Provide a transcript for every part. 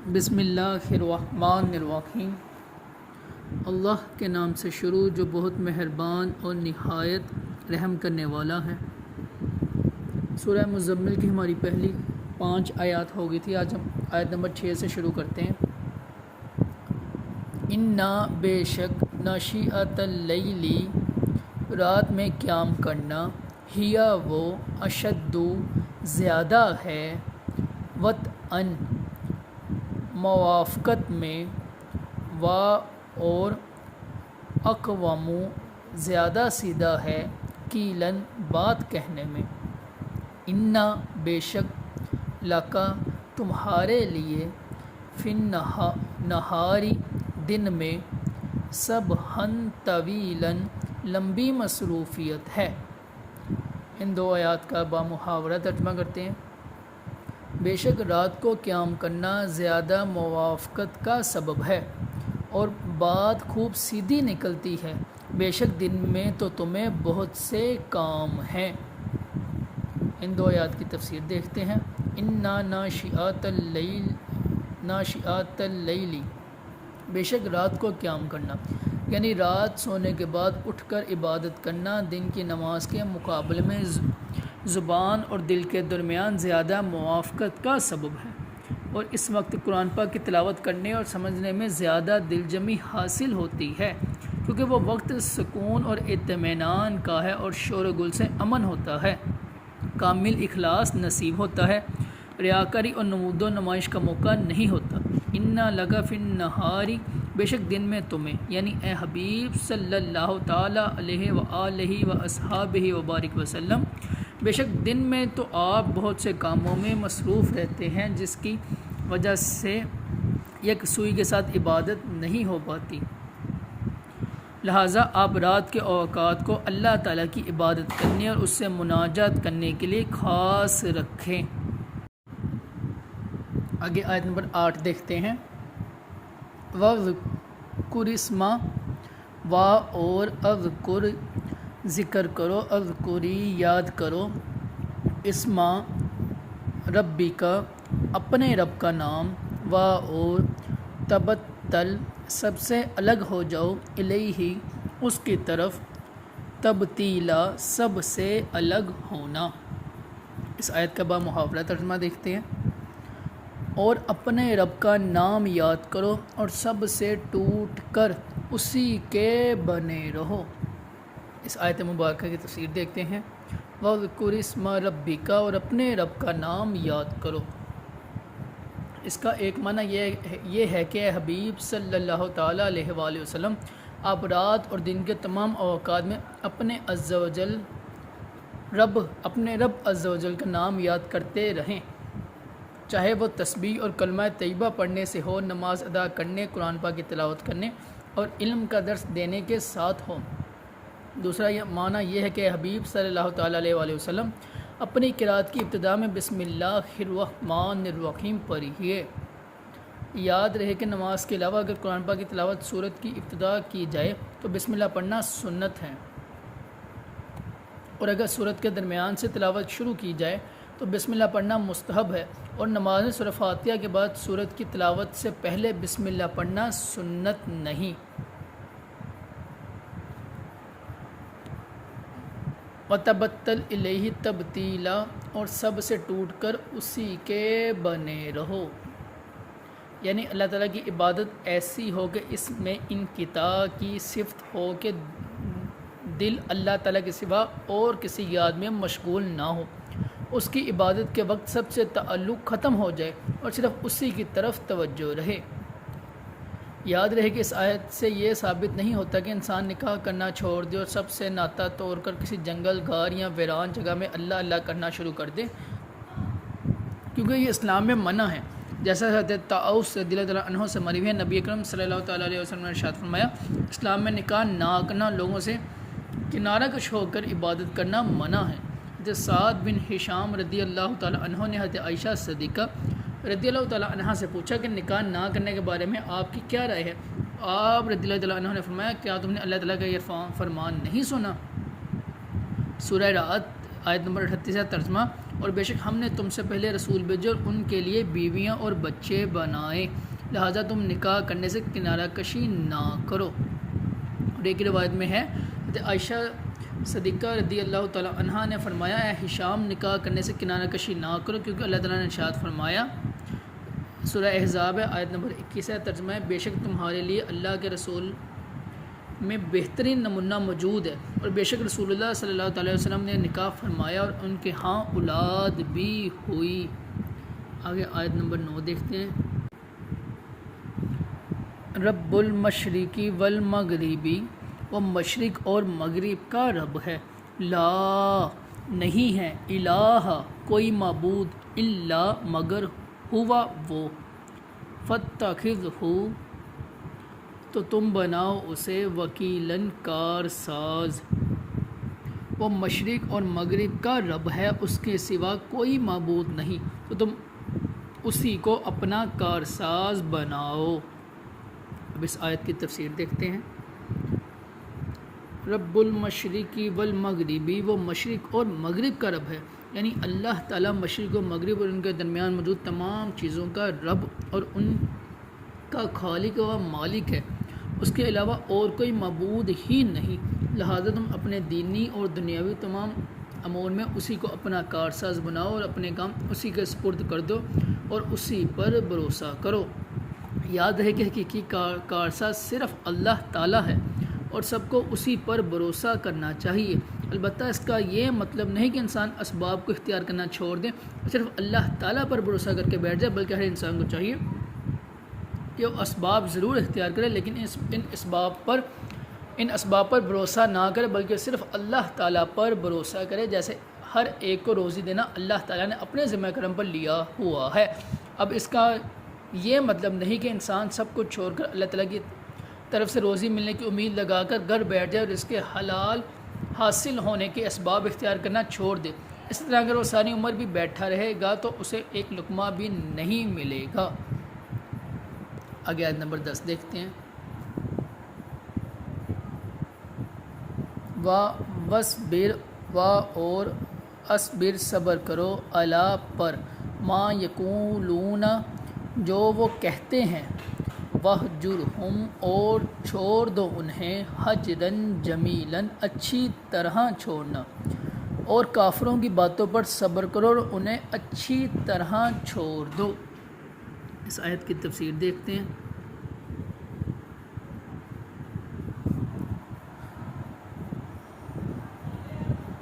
بسم اللہ الرحمن الرحیم۔ اللہ کے نام سے شروع جو بہت مہربان اور نہایت رحم کرنے والا ہے۔ سورہ مزمل کی ہماری پہلی 5 آیات ہو گئی تھی، آج ہم آیت نمبر 6 سے شروع کرتے ہیں۔ انا بے شک ناشئۃ اللیل رات میں قیام کرنا، ہیا وہ اشد زیادہ ہے، وطئن موافقت میں، اور اقوام زیادہ سیدھا ہے، قیلن بات کہنے میں۔ انا بے شک لکا تمہارے لیے، فی النہاری دن میں، سبحً طویلاً لمبی مصروفیت ہے۔ ان 2 آیات کا بامحاورہ ترجمہ کرتے ہیں۔ بے شک رات کو قیام کرنا زیادہ موافقت کا سبب ہے اور بات خوب سیدھی نکلتی ہے، بے شک دن میں تو تمہیں بہت سے کام ہیں۔ ان 2 آیات کی تفسیر دیکھتے ہیں۔ انا ناشئۃ اللیل، بے شک رات کو قیام کرنا، یعنی رات سونے کے بعد اٹھ کر عبادت کرنا دن کی نماز کے مقابلے میں زبان اور دل کے درمیان زیادہ موافقت کا سبب ہے، اور اس وقت قرآن پاک کی تلاوت کرنے اور سمجھنے میں زیادہ دلجمی حاصل ہوتی ہے، کیونکہ وہ وقت سکون اور اطمینان کا ہے اور شور و گل سے امن ہوتا ہے، کامل اخلاص نصیب ہوتا ہے، ریاکاری اور نمود و نمائش کا موقع نہیں ہوتا۔ انا لکا فی النہاری، بے شک دن میں تمہیں، یعنی اے حبیب صلی اللہ تعالیٰ علیہ وآلہ واصحابہ وبارک وسلم، بے شک دن میں تو آپ بہت سے کاموں میں مصروف رہتے ہیں جس کی وجہ سے یکسوئی کے ساتھ عبادت نہیں ہو پاتی، لہٰذا آپ رات کے اوقات کو اللہ تعالیٰ کی عبادت کرنے اور اس سے مناجات کرنے کے لیے خاص رکھیں۔ آگے آیت نمبر 8 دیکھتے ہیں۔ وَاذْکُرِ اسْمَ، اور اذکر ذکر کرو، اذکری یاد کرو، اسم ربک اپنے رب کا نام، اور تبتل سب سے الگ ہو جاؤ، الیہ اس کی طرف، تبتیلا سب سے الگ ہونا۔ اس آیت کا بامحاورہ ترجمہ دیکھتے ہیں۔ اور اپنے رب کا نام یاد کرو اور سب سے ٹوٹ کر اسی کے بنے رہو۔ اس آیت مبارکہ کی تفسیر دیکھتے ہیں۔ وَاذْکُرِ اسْمَ رَبِّکَ، اور اپنے رب کا نام یاد کرو۔ اس کا ایک معنی یہ ہے کہ اے حبیب صلی اللہ تعالیٰ علیہ وآلہ وسلم، آپ رات اور دن کے تمام اوقات میں اپنے رب عز و جل کا نام یاد کرتے رہیں، چاہے وہ تسبیح اور کلمہ طیبہ پڑھنے سے ہو، نماز ادا کرنے، قرآن پاک کی تلاوت کرنے اور علم کا درس دینے کے ساتھ ہو۔ دوسرا معنی یہ ہے کہ حبیب صلی اللہ تعالیٰ علیہ وآلہ وسلم اپنی قرات کی ابتدا میں بسم اللہ الرحمن الرحیم پڑھیے۔ یاد رہے کہ نماز کے علاوہ اگر قرآن پاک کی تلاوت سورت کی ابتدا کی جائے تو بسم اللہ پڑھنا سنت ہے، اور اگر سورت کے درمیان سے تلاوت شروع کی جائے تو بسم اللہ پڑھنا مستحب ہے، اور نماز میں سورہ فاتحہ کے بعد سورت کی تلاوت سے پہلے بسم اللہ پڑھنا سنت نہیں۔ وَتَبَتَّلْ إِلَيْهِ تَبْتِيلًا، اور سب سے ٹوٹ کر اسی کے بنے رہو، یعنی اللہ تعالیٰ کی عبادت ایسی ہو کہ اس میں انقطاع کی صفت ہو کہ دل اللہ تعالیٰ کے سوا اور کسی یاد میں مشغول نہ ہو، اس کی عبادت کے وقت سب سے تعلق ختم ہو جائے اور صرف اسی کی طرف توجہ رہے۔ یاد رہے کہ اس آیت سے یہ ثابت نہیں ہوتا کہ انسان نکاح کرنا چھوڑ دے اور سب سے ناطہ توڑ کر کسی جنگل، غار یا ویران جگہ میں اللہ اللہ کرنا شروع کر دے، کیونکہ یہ اسلام میں منع ہے، جیسا حضرت طاؤس رضی اللہ تعالیٰ عنہ سے مروی ہے۔ نبی اکرم صلی اللہ تعالیٰ علیہ وسلم نے ارشاد فرمایا، اسلام میں نکاح نہ کرنا، لوگوں سے کنارہ کش ہو کر عبادت کرنا منع ہے۔ حضرت سعد بن ہشام رضی اللہ تعالیٰ عنہ نے حضرت عائشہ صدیقہ رضی اللہ تعالیٰ عنہ سے پوچھا کہ نکاح نہ کرنے کے بارے میں آپ کی کیا رائے ہے؟ آپ رضی اللہ تعالیٰ عنہ نے فرمایا، کیا تم نے اللہ تعالیٰ کا یہ فرمان نہیں سنا؟ سورہ رعد آیت نمبر 38 ترجمہ۔ اور بے شک ہم نے تم سے پہلے رسول بھیجے اور ان کے لیے بیویاں اور بچے بنائے، لہٰذا تم نکاح کرنے سے کنارہ کشی نہ کرو۔ اور ایک روایت میں ہے عائشہ صدیقہ رضی اللہ تعالیٰ عنہا نے فرمایا، اے ہشام نکاح کرنے سے کنارہ کشی نہ کرو، کیونکہ اللہ تعالیٰ نے ارشاد فرمایا، سورہ احزاب آیت نمبر 21 ہے، ترجمہ ہے بے شک تمہارے لیے اللہ کے رسول میں بہترین نمونہ موجود ہے، اور بے شک رسول اللہ صلی اللہ علیہ وسلم نے نکاح فرمایا اور ان کے ہاں اولاد بھی ہوئی۔ آگے آیت نمبر 9 دیکھتے ہیں۔ رب المشرقی والمغربی، وہ مشرق اور مغرب کا رب ہے، لا نہیں ہے، الہ کوئی معبود، الا مگر، ہوا وہ، فاتخذہ تو تم بناؤ اسے، وکیلاً کارساز، وہ مشرق اور مغرب کا رب ہے، اس کے سوا کوئی معبود نہیں، تو تم اسی کو اپنا کارساز بناؤ۔ اب اس آیت کی تفسیر دیکھتے ہیں۔ رب المشرقی والمغربی، وہ مشرق اور مغرب کا رب ہے، یعنی اللہ تعالیٰ مشرق و مغرب اور ان کے درمیان موجود تمام چیزوں کا رب اور ان کا خالق و مالک ہے، اس کے علاوہ اور کوئی معبود ہی نہیں، لہذا تم اپنے دینی اور دنیاوی تمام امور میں اسی کو اپنا کارساز بناؤ اور اپنے کام اسی کے سپرد کر دو اور اسی پر بھروسہ کرو۔ یاد ہے کہ حقیقی کارساز صرف اللہ تعالیٰ ہے اور سب کو اسی پر بھروسہ کرنا چاہیے۔ البتہ اس کا یہ مطلب نہیں کہ انسان اسباب کو اختیار کرنا چھوڑ دیں، صرف اللہ تعالیٰ پر بھروسہ کر کے بیٹھ جائے، بلکہ ہر انسان کو چاہیے کہ وہ اسباب ضرور اختیار کرے، لیکن ان اسباب پر بھروسہ نہ کرے، بلکہ صرف اللہ تعالیٰ پر بھروسہ کرے، جیسے ہر ایک کو روزی دینا اللہ تعالیٰ نے اپنے ذمہ کرم پر لیا ہوا ہے۔ اب اس کا یہ مطلب نہیں کہ انسان سب کچھ چھوڑ کر اللہ تعالیٰ کی طرف سے روزی ملنے کی امید لگا کر گھر بیٹھ جائے اور اس کے حلال حاصل ہونے کے اسباب اختیار کرنا چھوڑ دے۔ اس طرح اگر وہ ساری عمر بھی بیٹھا رہے گا تو اسے ایک لقمہ بھی نہیں ملے گا۔ آگے آیت نمبر 10 دیکھتے ہیں۔ وَاصْبِرْ اور اصبر صبر کرو، علی پر، ما یقولون جو وہ کہتے ہیں، وَاہْجُرْہُمْ اور چھوڑ دو انہیں، حجراً جمیلاً اچھی طرح چھوڑنا، اور کافروں کی باتوں پر صبر کرو اور انہیں اچھی طرح چھوڑ دو۔ اس آیت کی تفسیر دیکھتے ہیں۔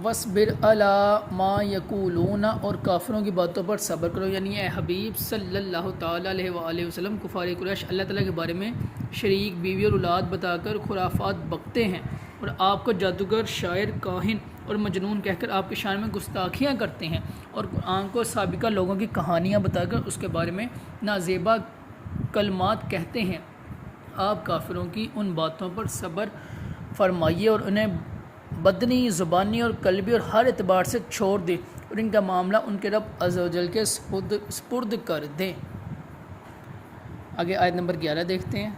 وَاصْبِرْ عَلَىٰ مَا یقولون اور کافروں کی باتوں پر صبر کرو، یعنی اے حبیب صلی اللہ تعالیٰ علیہ وآلہ وسلم، کفار قریش اللہ تعالیٰ کے بارے میں شریک، بیوی اور اولاد بتا کر خرافات بکتے ہیں اور آپ کو جادوگر، شاعر، کاہن اور مجنون کہہ کر آپ کی شان میں گستاخیاں کرتے ہیں، اور قرآن کو سابقہ لوگوں کی کہانیاں بتا کر اس کے بارے میں نازیبا کلمات کہتے ہیں۔ آپ کافروں کی ان باتوں پر صبر فرمائیے اور انہیں بدنی، زبانی اور قلبی اور ہر اعتبار سے چھوڑ دیں اور ان کا معاملہ ان کے رب عز و جل کے سپرد کر دیں۔ آگے آیت نمبر 11 دیکھتے ہیں۔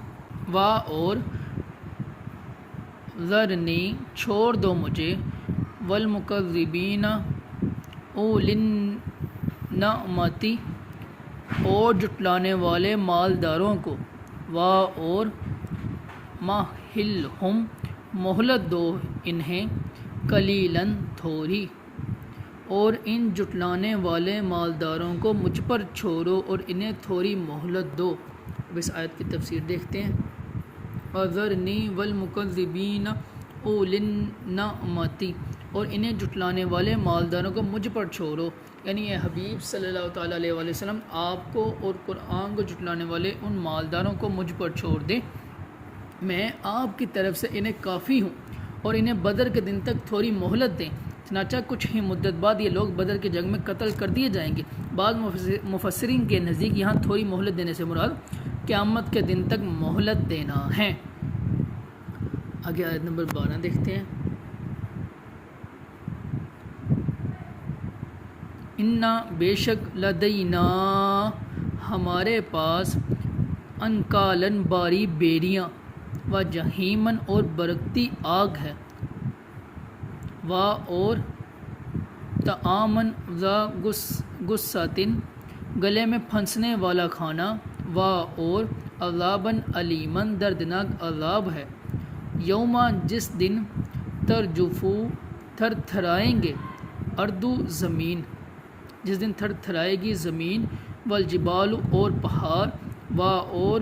اور ذرنی چھوڑ دو مجھے، والمکذبین اولی النعمتی اور جٹلانے والے مالداروں کو، اور مہلہم مہلت دو انہیں، قلیلاً تھوڑی، اور ان جٹلانے والے مالداروں کو مجھ پر چھوڑو اور انہیں تھوڑی مہلت دو۔ اب اس آیت کی تفسیر دیکھتے ہیں۔ وَذَرْنِي وَالْمُكَذِّبِينَ أُولِي النَّعْمَةِ اور انہیں جٹلانے والے مالداروں کو مجھ پر چھوڑو، یعنی اے حبیب صلی اللہ تعالیٰ علیہ وآلہ وسلم آپ کو اور قرآن کو جٹلانے والے ان مالداروں کو مجھ پر چھوڑ دیں، میں آپ کی طرف سے انہیں کافی ہوں، اور انہیں بدر کے دن تک تھوڑی مہلت دیں۔ چنانچہ کچھ ہی مدت بعد یہ لوگ بدر کے جنگ میں قتل کر دیے جائیں گے۔ بعض مفسرین کے نزدیک یہاں تھوڑی مہلت دینے سے مراد قیامت کے دن تک مہلت دینا ہے۔ آگے آیت نمبر 12 دیکھتے ہیں۔ انا بے شک، لدینا ہمارے پاس، انکالن باری بیریاں، و جہیمن اور برکتی آگ ہے، اور طعامن ذا غصۃ گلے میں پھنسنے والا کھانا، و اور عذابن علیمن دردناک عذاب ہے، یوما جس دن ترجفو تھر تھرائیں گے، اردو زمین جس دن تھر تھرائے گی زمین، والجبال اور پہاڑ، و اور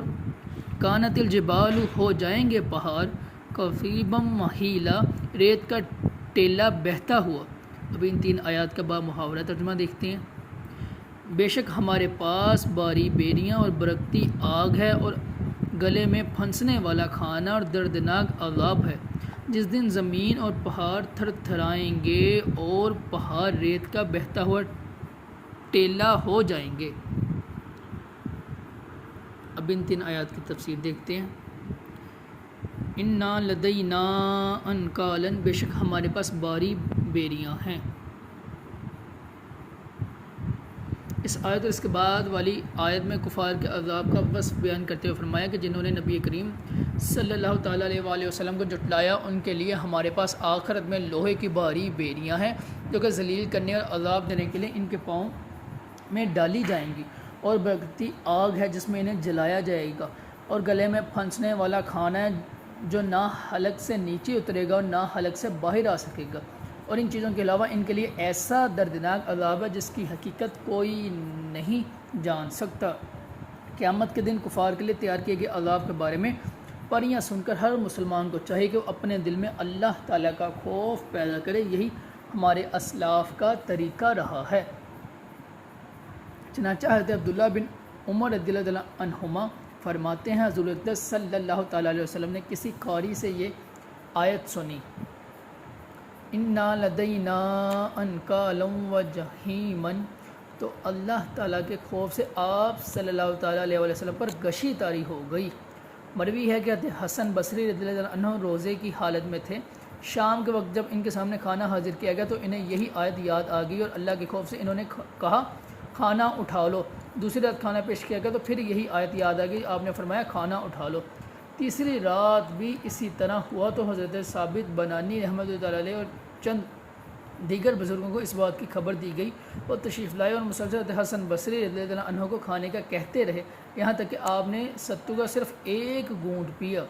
کانت الجبال ہو جائیں گے پہاڑ، کثیبم مہیلا ریت کا ٹیلا بہتا ہوا۔ اب ان 3 آیات کا با محاورہ ترجمہ دیکھتے ہیں۔ بے شک ہمارے پاس باری بیریاں اور برکتی آگ ہے، اور گلے میں پھنسنے والا کھانا اور دردناک عذاب ہے، جس دن زمین اور پہاڑ تھر تھرائیں گے اور پہاڑ ریت کا بہتا ہوا ٹیلا ہو جائیں گے۔ اب ان 3 آیات کی تفسیر دیکھتے ہیں۔ انا لدینا انکالن بے شک ہمارے پاس باری بیریاں ہیں۔ اس آیت اور اس کے بعد والی آیت میں کفار کے عذاب کا وصف بیان کرتے ہوئے فرمایا کہ جنہوں نے نبی کریم صلی اللہ تعالیٰ علیہ وآلہ وسلم کو جھٹلایا، ان کے لیے ہمارے پاس آخرت میں لوہے کی بھاری بیریاں ہیں، جو کہ ذلیل کرنے اور عذاب دینے کے لیے ان کے پاؤں میں ڈالی جائیں گی، اور برکتی آگ ہے جس میں انہیں جلایا جائے گا، اور گلے میں پھنسنے والا کھانا ہے جو نہ حلق سے نیچے اترے گا اور نہ حلق سے باہر آ سکے گا، اور ان چیزوں کے علاوہ ان کے لیے ایسا دردناک عذاب ہے جس کی حقیقت کوئی نہیں جان سکتا۔ قیامت کے دن کفار کے لیے تیار کیے گئے عذاب کے بارے میں پریاں سن کر ہر مسلمان کو چاہیے کہ وہ اپنے دل میں اللہ تعالیٰ کا خوف پیدا کرے، یہی ہمارے اسلاف کا طریقہ رہا ہے۔ چنانچہ حضرت عبداللہ بن عمر رضی اللہ عنہما فرماتے ہیں، حضور اقدس صلی اللہ تعالیٰ علیہ وسلم نے کسی قاری سے یہ آیت سنی، انا لدینا انکالا و جحیمن، تو اللہ تعالیٰ کے خوف سے آپ صلی اللہ تعالیٰ علیہ وسلم پر غشی طاری ہو گئی۔ مروی ہے کہ حضرت حسن بصری رضی اللہ عنہ روزے کی حالت میں تھے، شام کے وقت جب ان کے سامنے کھانا حاضر کیا گیا تو انہیں یہی آیت یاد آ گئی، اور اللہ کے خوف سے انہوں نے کہا کھانا اٹھا لو۔ دوسری رات کھانا پیش کیا گیا تو پھر یہی آیت یاد آ گئی، آپ نے فرمایا کھانا اٹھا لو۔ تیسری رات بھی اسی طرح ہوا تو حضرت ثابت بنانی رحمۃ اللہ علیہ اور چند دیگر بزرگوں کو اس بات کی خبر دی گئی، وہ تشریف لائے اور مسلسل حضرت حسن بصری رضی اللہ عنہ کو کھانے کا کہتے رہے، یہاں تک کہ آپ نے ستو کا صرف ایک گھونٹ پیا۔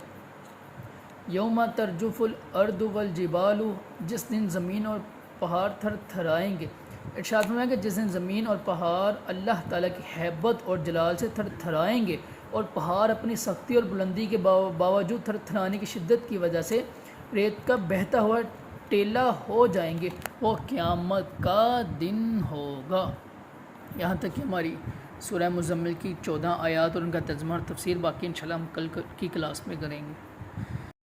یوم ترجف الارض والجبال، جس دن زمین اور پہاڑ تھر تھرائیں گے۔ ارشاد فرمایا کہ جس دن زمین اور پہاڑ اللہ تعالیٰ کی ہیبت اور جلال سے تھر تھرائیں گے، اور پہاڑ اپنی سختی اور بلندی کے باوجود تھر تھرانے کی شدت کی وجہ سے ریت کا بہتا ہوا ٹیلا ہو جائیں گے، وہ قیامت کا دن ہوگا۔ یہاں تک کہ ہماری سورہ مزمل کی 14 آیات اور ان کا ترجمہ اور تفسیر، باقی انشاءاللہ ہم کل کی کلاس میں کریں گے۔